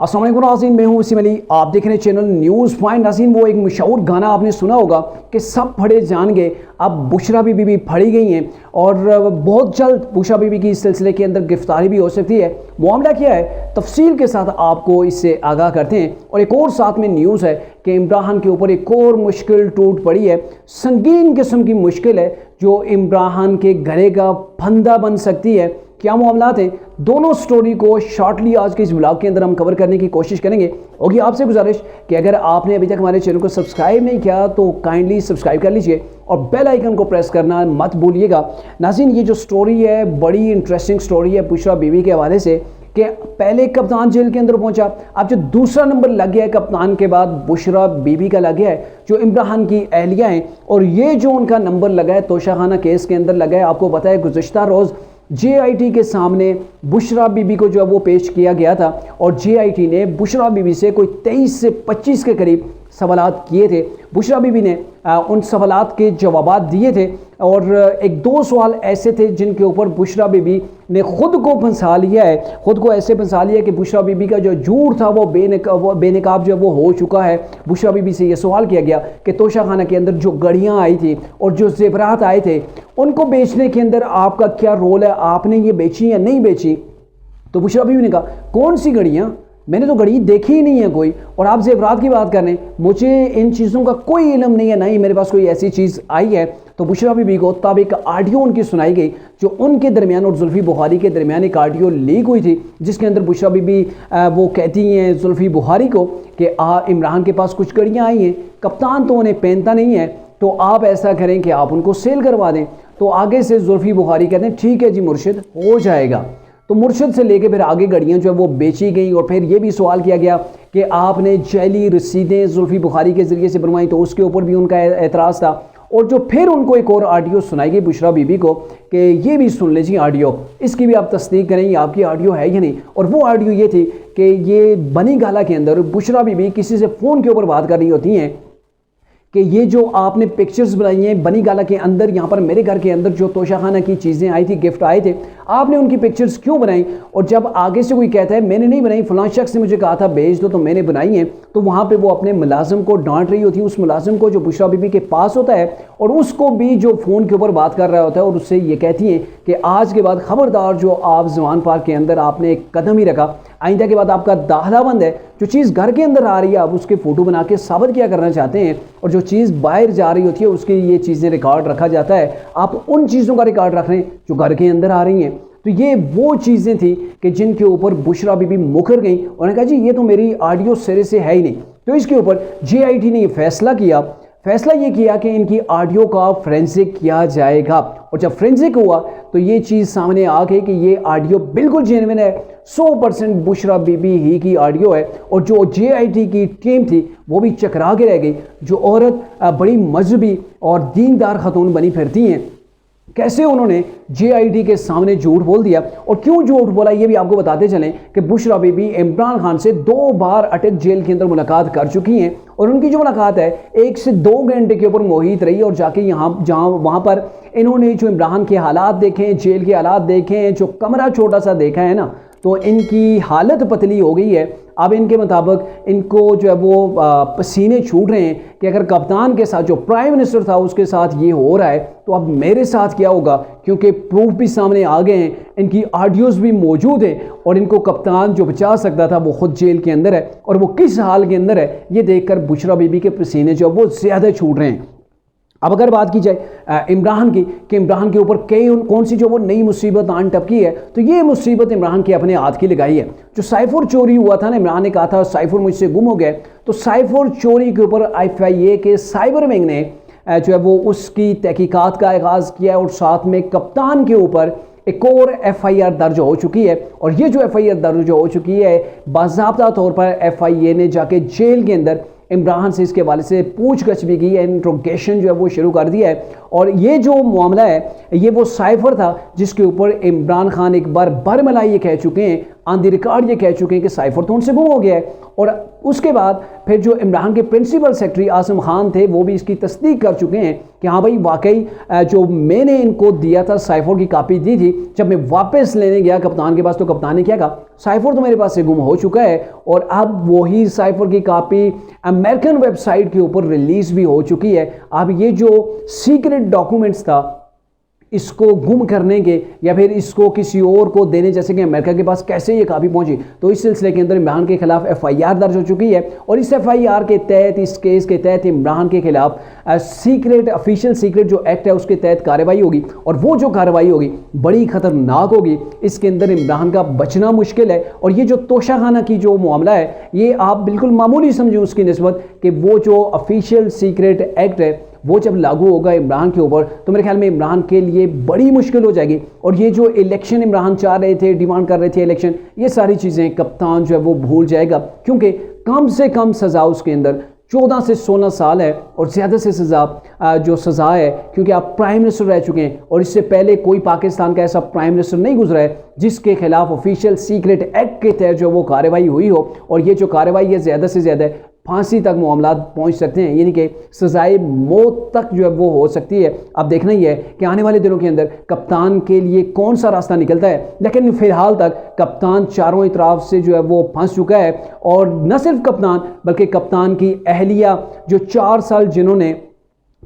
अस्सलाम वालेकुम नाज़रीन, मैं हूं वसीम अली। आप देख रहे हैं चैनल न्यूज़ पॉइंट। नाज़रीन, वो एक मशहूर गाना आपने सुना होगा कि सब फड़े जान गए, अब बुशरा बीबी भी फड़ी गई हैं और बहुत जल्द बुशरा बीबी की इस सिलसिले के अंदर गिरफ्तारी भी हो सकती है। मामला क्या है, तफसील के साथ आपको इससे आगाह करते हैं। और एक और साथ में न्यूज़ है कि इमरान के ऊपर एक और मुश्किल टूट पड़ी है, संगीन किस्म की मुश्किल है जो इमरान के गले का फंदा बन सकती है। क्या मामलात हैं, दोनों स्टोरी को शॉर्टली आज के इस ब्लॉग के अंदर हम कवर करने की कोशिश करेंगे। होगी आपसे गुजारिश कि अगर आपने अभी तक हमारे चैनल को सब्सक्राइब नहीं किया तो काइंडली सब्सक्राइब कर लीजिए और बेल आइकन को प्रेस करना मत भूलिएगा। नाज़रीन, ये जो स्टोरी है बड़ी इंटरेस्टिंग स्टोरी है बुशरा बीबी के हवाले से कि पहले कप्तान जेल के अंदर पहुंचा, अब जो दूसरा नंबर लग गया है कप्तान के बाद बुशरा बीबी का लग गया है जो इमरान की अहलिया हैं। और ये जो उनका नंबर लगा है तोशाखाना केस के अंदर लगा है। आपको पता है गुज़िश्ता रोज़ JIT के सामने बुशरा बीबी को जो है वो पेश किया गया था और JIT ने बुशरा बीबी से कोई 23 से 25 के करीब सवालात किए थे। बुशरा बीबी ने उन सवालात के जवाबात दिए थे और एक दो सवाल ऐसे थे जिनके ऊपर बुशरा बीबी ने ख़ुद को फंसा लिया है, ख़ुद को ऐसे फंसा लिया कि बुशरा बीबी का जो झूठ था वो बेनकाब जो है वो हो चुका है। बुशरा बीबी से ये सवाल किया गया कि तोशाखाना के अंदर जो गड़ियाँ आई थी और जो ज़ेवरात आए थे उनको बेचने के अंदर आपका क्या रोल है, आपने ये बेची या नहीं बेची? तो बुशरा बीबी ने कहा, कौन सी गड़ियाँ, मैंने तो घड़ी देखी ही नहीं है कोई, और आप ज़ेवरात की बात कर रहे हैं, मुझे इन चीज़ों का कोई इल्म नहीं है, ना ही मेरे पास कोई ऐसी चीज़ आई है। तो बुशरा बीबी को तब एक ऑडियो उनकी सुनाई गई जो उनके दरमियान और जुल्फ़ी बुखारी के दरमियान एक ऑडियो लीक हुई थी, जिसके अंदर बुशरा बीबी वो कहती हैं जुल्फ़ी बुखारी को कि इमरान के पास कुछ घड़ियाँ आई हैं, कप्तान तो उन्हें पहनता नहीं है, तो आप ऐसा करें कि आप उनको सेल करवा दें। तो आगे से जुल्फ़ी बुखारी कहते हैं ठीक है जी मुर्शिद, हो जाएगा। तो मुर्शिद से लेके फिर आगे गाड़ियाँ जो है वो बेची गई और फिर ये भी सवाल किया गया कि आपने जैली रसीदें जुल्फ़ी बुखारी के ज़रिए से बनवाई, तो उसके ऊपर भी उनका एतराज़ था। और जो फिर उनको एक और ऑडियो सुनाई गई बुशरा बीबी को कि ये भी सुन लीजिए ऑडियो, इसकी भी आप तस्दीक करें ये आपकी ऑडियो है या नहीं। और वो ऑडियो ये थी कि ये बनी गाला के अंदर बुशरा बीबी किसी से फ़ोन के ऊपर बात कर रही होती हैं कि ये जो आपने पिक्चर्स बनाई हैं बनी गाला के अंदर, यहाँ पर मेरे घर के अंदर जो तोशाखाना की चीज़ें आई थी, गिफ्ट आए थे, आपने उनकी पिक्चर्स क्यों बनाई? और जब आगे से कोई कहता है मैंने नहीं बनाई, फलां शख्स ने मुझे कहा था भेज दो तो मैंने बनाई हैं, तो वहाँ पे वो अपने मुलाजिम को डांट रही होती है, उस मुलाजिम को जो बुशरा बीबी के पास होता है और उसको भी जो फ़ोन के ऊपर बात कर रहा होता है, और उससे ये कहती हैं कि आज के बाद ख़बरदार जो आप जवान पार्क के अंदर आपने एक कदम ही रखा, आइंदा के बाद आपका दाखिला बंद है। जो चीज़ घर के अंदर आ रही है आप उसके फ़ोटो बना के साबित क्या करना चाहते हैं, और जो चीज़ बाहर जा रही होती है उसकी ये चीज़ें रिकॉर्ड रखा जाता है, आप उन चीज़ों का रिकॉर्ड रख रहे हैं जो घर के अंदर आ रही हैं। तो ये वो चीज़ें थी कि जिनके ऊपर बुशरा बीबी मुकर गई। उन्होंने कहा जी ये तो मेरी ऑडियो सिरे से है ही नहीं। तो इसके ऊपर JIT ने ये फैसला ये किया कि इनकी ऑडियो का फोरेंसिक किया जाएगा। और जब फोरेंसिक हुआ तो ये चीज़ सामने आ गई कि ये ऑडियो बिल्कुल जेन्युइन है, 100% बुशरा बीबी ही की ऑडियो है। और जो JIT की टीम थी वो भी चकरा के रह गई। जो औरत बड़ी मजहबी और दीनदार खतून बनी फिरती हैं, कैसे उन्होंने JIT के सामने झूठ बोल दिया। और क्यों झूठ बोला ये भी आपको बताते चलें कि बुशरा बीबी इमरान खान से 2 बार अटक जेल के अंदर मुलाकात कर चुकी हैं और उनकी जो मुलाकात है 1 से 2 घंटे के ऊपर मोहित रही और जाके वहाँ पर इन्होंने जो इमरान के हालात देखे, जेल के हालात देखे, जो कमरा छोटा सा देखा है ना, तो इनकी हालत पतली हो गई है। अब इनके मुताबिक इनको जो है वो पसीने छूट रहे हैं कि अगर कप्तान के साथ जो प्राइम मिनिस्टर था उसके साथ ये हो रहा है तो अब मेरे साथ क्या होगा, क्योंकि प्रूफ भी सामने आ गए हैं, इनकी ऑडियोज़ भी मौजूद हैं और इनको कप्तान जो बचा सकता था वो खुद जेल के अंदर है और वो किस हाल के अंदर है ये देखकर बुशरा बीबी के पसीने जो वो ज़्यादा छूट रहे हैं। अब अगर बात की जाए इमरान की कि इमरान के ऊपर कौन सी जो वो नई मुसीबत आन टपकी है, तो ये मुसीबत इमरान के अपने हाथ की लगाई है। जो साइफर चोरी हुआ था ना, इमरान ने कहा था साइफर मुझसे गुम हो गया, तो साइफर चोरी के ऊपर FIA के साइबर विंग ने जो है वो उसकी तहकीकात का आगाज़ किया है और साथ में कप्तान के ऊपर एक और FIR दर्ज हो चुकी है। और ये जो FIR दर्ज हो चुकी है बाज़ाब्ता तौर पर FIA ने जाके जेल के अंदर इमरान से इसके हवाले से पूछगछ भी की है, इंट्रोगेशन जो है वो शुरू कर दिया है। और ये जो मामला है ये वो साइफर था जिसके ऊपर इमरान खान एक बार बरमलाई ये कह चुके हैं, ऑन द रिकॉर्ड ये कह चुके हैं कि साइफर तो उनसे गुम हो गया है। और उसके बाद फिर जो इमरान के प्रिंसिपल सेक्रेटरी आसिम खान थे वो भी इसकी तस्दीक कर चुके हैं कि हाँ भाई वाकई जो मैंने इनको दिया था साइफर की कॉपी दी थी, जब मैं वापस लेने गया कप्तान के पास तो कप्तान ने क्या कहा, साइफर तो मेरे पास से गुम हो चुका है। और अब वही साइफर की कॉपी अमेरिकन वेबसाइट के ऊपर रिलीज भी हो चुकी है। अब ये जो सीक्रेट डॉक्यूमेंट्स था इसको गुम करने के या फिर इसको किसी और को देने, जैसे कि अमेरिका के पास कैसे ये काफ़ी पहुंची, तो इस सिलसिले के अंदर इमरान के खिलाफ एफआईआर दर्ज हो चुकी है। और इस एफआईआर के तहत, इस केस के तहत इमरान के खिलाफ सीक्रेट ऑफिशियल सीक्रेट जो एक्ट है उसके तहत कार्रवाई होगी। और वो जो कार्रवाई होगी बड़ी खतरनाक होगी, इसके अंदर इमरान का बचना मुश्किल है। और ये जो तोशाखाना की जो मामला है ये आप बिल्कुल मामूली समझें उसकी निस्बत कि वो जो ऑफिशियल सीक्रेट एक्ट है वो जब लागू होगा इमरान के ऊपर तो मेरे ख्याल में इमरान के लिए बड़ी मुश्किल हो जाएगी। और ये जो इलेक्शन इमरान चाह रहे थे, डिमांड कर रहे थे इलेक्शन, ये सारी चीज़ें कप्तान जो है वो भूल जाएगा, क्योंकि कम से कम सज़ा उसके अंदर 14 से 16 साल है और ज़्यादा से जो सज़ा है, क्योंकि आप प्राइम मिनिस्टर रह चुके हैं और इससे पहले कोई पाकिस्तान का ऐसा प्राइम मिनिस्टर नहीं गुजरा है जिसके खिलाफ ऑफिशियल सीक्रेट एक्ट के तहत जो वो कार्रवाई हुई हो। और ये जो कार्रवाई है ज़्यादा से ज़्यादा फांसी तक मामला पहुंच सकते हैं, यानी कि सजाए मौत तक जो है वो हो सकती है। अब देखना ही है कि आने वाले दिनों के अंदर कप्तान के लिए कौन सा रास्ता निकलता है। लेकिन फिलहाल तक कप्तान चारों तरफ से जो है वो फंस चुका है। और न सिर्फ कप्तान बल्कि कप्तान की अहलिया जो 4 साल जिन्होंने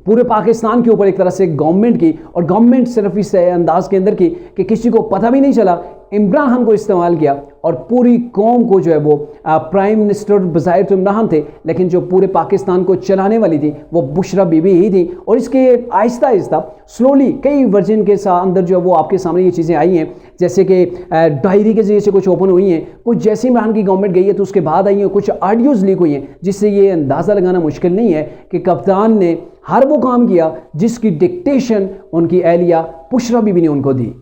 पूरे पाकिस्तान के ऊपर एक तरह से गवर्नमेंट की, और गवर्नमेंट सिर्फ इस अंदाज के अंदर की कि किसी को पता भी नहीं चला, इमरान खान को इस्तेमाल किया और पूरी कौम को जो है वो प्राइम मिनिस्टर बज़ाहिर तो इमरान थे, लेकिन जो पूरे पाकिस्तान को चलाने वाली थी वो बुशरा बीबी ही थी। और इसके आहिस्ता आहिस्ता स्लोली कई वर्जन के साथ अंदर जो है वो आपके सामने ये चीज़ें आई हैं, जैसे कि डायरी के जरिए से कुछ ओपन हुई हैं, कुछ जैसे इमरान की गवर्नमेंट गई है तो उसके बाद आई हैं, कुछ ऑडियोज़ लीक हुई हैं, जिससे ये अंदाज़ा लगाना मुश्किल नहीं है कि कप्तान ने हर वो काम किया जिसकी डिक्टेशन उनकी अहलिया बुशरा बीबी ने उनको दी।